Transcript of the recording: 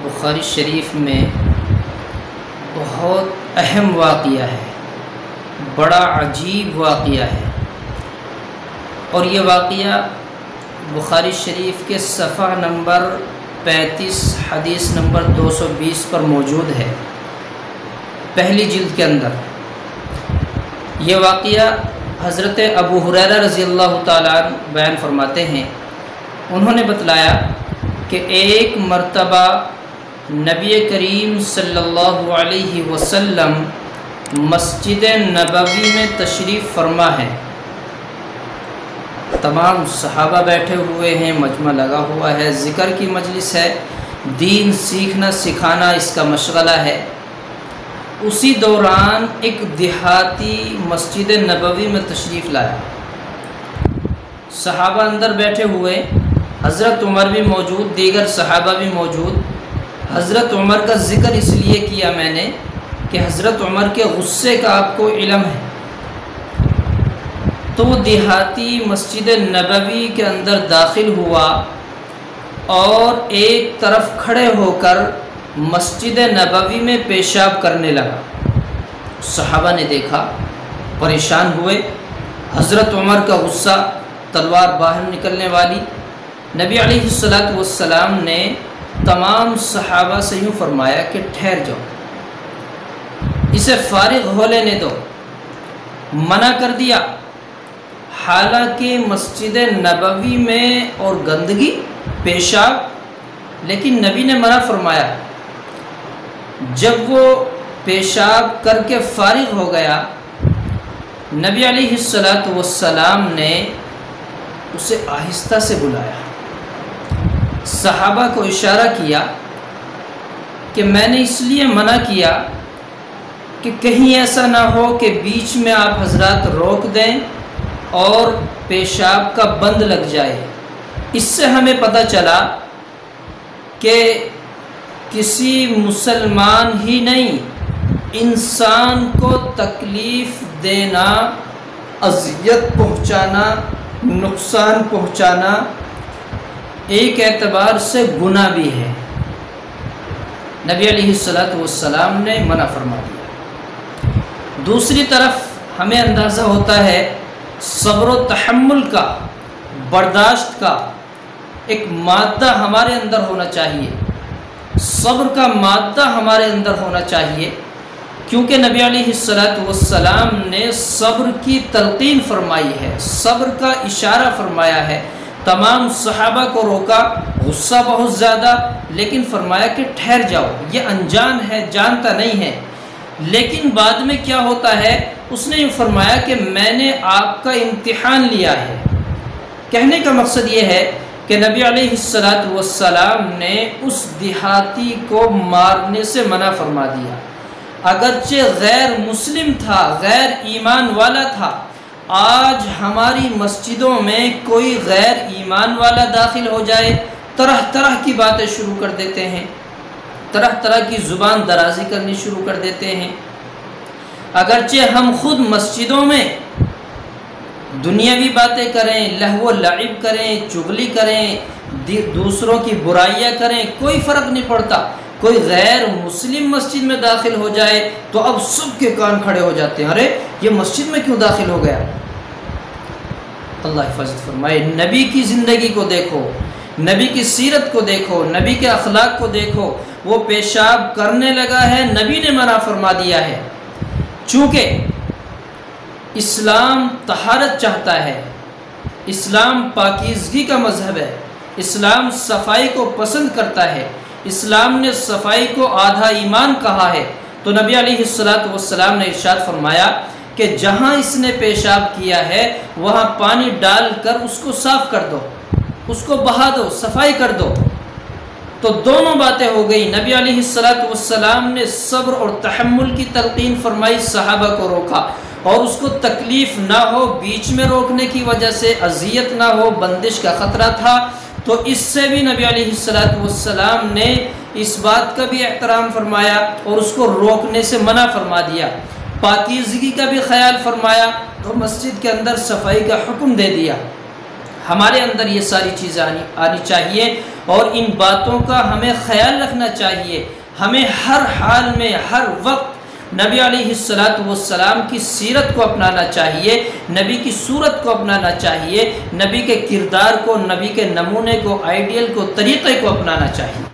بخاری شریف میں بہت اہم واقعہ ہے، بڑا عجیب واقعہ ہے، اور یہ واقعہ بخاری شریف کے صفحہ نمبر 35 حدیث نمبر 220 پر موجود ہے، پہلی جلد کے اندر۔ یہ واقعہ حضرت ابو ہریرہ رضی اللہ تعالیٰ عنہ بیان فرماتے ہیں۔ انہوں نے بتلایا کہ ایک مرتبہ نبی کریم صلی اللہ علیہ وسلم مسجد نبوی میں تشریف فرما ہے۔ تمام صحابہ بیٹھے ہوئے ہیں، مجمع لگا ہوا ہے، ذکر کی مجلس ہے، دین سیکھنا سکھانا اس کا مشغلہ ہے۔ اسی دوران ایک دیہاتی مسجد نبوی میں تشریف لایا، صحابہ اندر بیٹھے ہوئے، حضرت عمر بھی موجود، دیگر صحابہ بھی موجود۔ حضرت عمر کا ذکر اس لیے کیا میں نے کہ حضرت عمر کے غصے کا آپ کو علم ہے۔ تو وہ دیہاتی مسجد نبوی کے اندر داخل ہوا اور ایک طرف کھڑے ہو کر مسجد نبوی میں پیشاب کرنے لگا۔ صحابہ نے دیکھا، پریشان ہوئے، حضرت عمر کا غصہ، تلوار باہر نکلنے والی۔ نبی علیہ السلام نے تمام صحابہ سے یوں فرمایا کہ ٹھہر جاؤ، اسے فارغ ہو لینے دو، منع کر دیا۔ حالانکہ مسجد نبوی میں اور گندگی، پیشاب، لیکن نبی نے منع فرمایا۔ جب وہ پیشاب کر کے فارغ ہو گیا، نبی علیہ السلام نے اسے آہستہ سے بلایا، صحابہ کو اشارہ کیا کہ میں نے اس لیے منع کیا کہ کہیں ایسا نہ ہو کہ بیچ میں آپ حضرات روک دیں اور پیشاب کا بند لگ جائے۔ اس سے ہمیں پتہ چلا کہ کسی مسلمان ہی نہیں، انسان کو تکلیف دینا، اذیت پہنچانا، نقصان پہنچانا ایک اعتبار سے گناہ بھی ہے۔ نبی علیہ السلام نے منع فرما دیا۔ دوسری طرف ہمیں اندازہ ہوتا ہے صبر و تحمل کا، برداشت کا ایک مادہ ہمارے اندر ہونا چاہیے، صبر کا مادہ ہمارے اندر ہونا چاہیے، کیونکہ نبی علیہ السلام نے صبر کی تلقین فرمائی ہے، صبر کا اشارہ فرمایا ہے۔ تمام صحابہ کو روکا، غصہ بہت زیادہ، لیکن فرمایا کہ ٹھہر جاؤ، یہ انجان ہے، جانتا نہیں ہے۔ لیکن بعد میں کیا ہوتا ہے، اس نے یہ فرمایا کہ میں نے آپ کا امتحان لیا ہے۔ کہنے کا مقصد یہ ہے کہ نبی علیہ السلام نے اس دیہاتی کو مارنے سے منع فرما دیا، اگرچہ غیر مسلم تھا، غیر ایمان والا تھا۔ آج ہماری مسجدوں میں کوئی غیر ایمان والا داخل ہو جائے، طرح طرح کی باتیں شروع کر دیتے ہیں، طرح طرح کی زبان درازی کرنی شروع کر دیتے ہیں۔ اگرچہ ہم خود مسجدوں میں دنیاوی باتیں کریں، لہو و لعب کریں، چغلی کریں، دوسروں کی برائیاں کریں، کوئی فرق نہیں پڑتا۔ کوئی غیر مسلم مسجد میں داخل ہو جائے تو اب سب کے کان کھڑے ہو جاتے ہیں، ارے یہ مسجد میں کیوں داخل ہو گیا؟ اللہ حفاظت فرمائے۔ نبی کی زندگی کو دیکھو، نبی کی سیرت کو دیکھو، نبی کے اخلاق کو دیکھو۔ وہ پیشاب کرنے لگا ہے، نبی نے منع فرما دیا ہے۔ چونکہ اسلام طہارت چاہتا ہے، اسلام پاکیزگی کا مذہب ہے، اسلام صفائی کو پسند کرتا ہے، اسلام نے صفائی کو آدھا ایمان کہا ہے۔ تو نبی علیہ السلام نے ارشاد فرمایا کہ جہاں اس نے پیشاب کیا ہے وہاں پانی ڈال کر اس کو صاف کر دو، اس کو بہا دو، صفائی کر دو۔ تو دونوں باتیں ہو گئی۔ نبی علیہ السلام نے صبر اور تحمل کی تلقین فرمائی، صحابہ کو روکا، اور اس کو تکلیف نہ ہو، بیچ میں روکنے کی وجہ سے اذیت نہ ہو، بندش کا خطرہ تھا، تو اس سے بھی نبی علیہ السلام نے اس بات کا بھی احترام فرمایا اور اس کو روکنے سے منع فرما دیا۔ پاکیزگی کا بھی خیال فرمایا اور مسجد کے اندر صفائی کا حکم دے دیا۔ ہمارے اندر یہ ساری چیزیں آنی چاہیے، اور ان باتوں کا ہمیں خیال رکھنا چاہیے۔ ہمیں ہر حال میں، ہر وقت نبی علیہ السلام کی سیرت کو اپنانا چاہیے، نبی کی صورت کو اپنانا چاہیے، نبی کے کردار کو، نبی کے نمونے کو، آئیڈیل کو، طریقے کو اپنانا چاہیے۔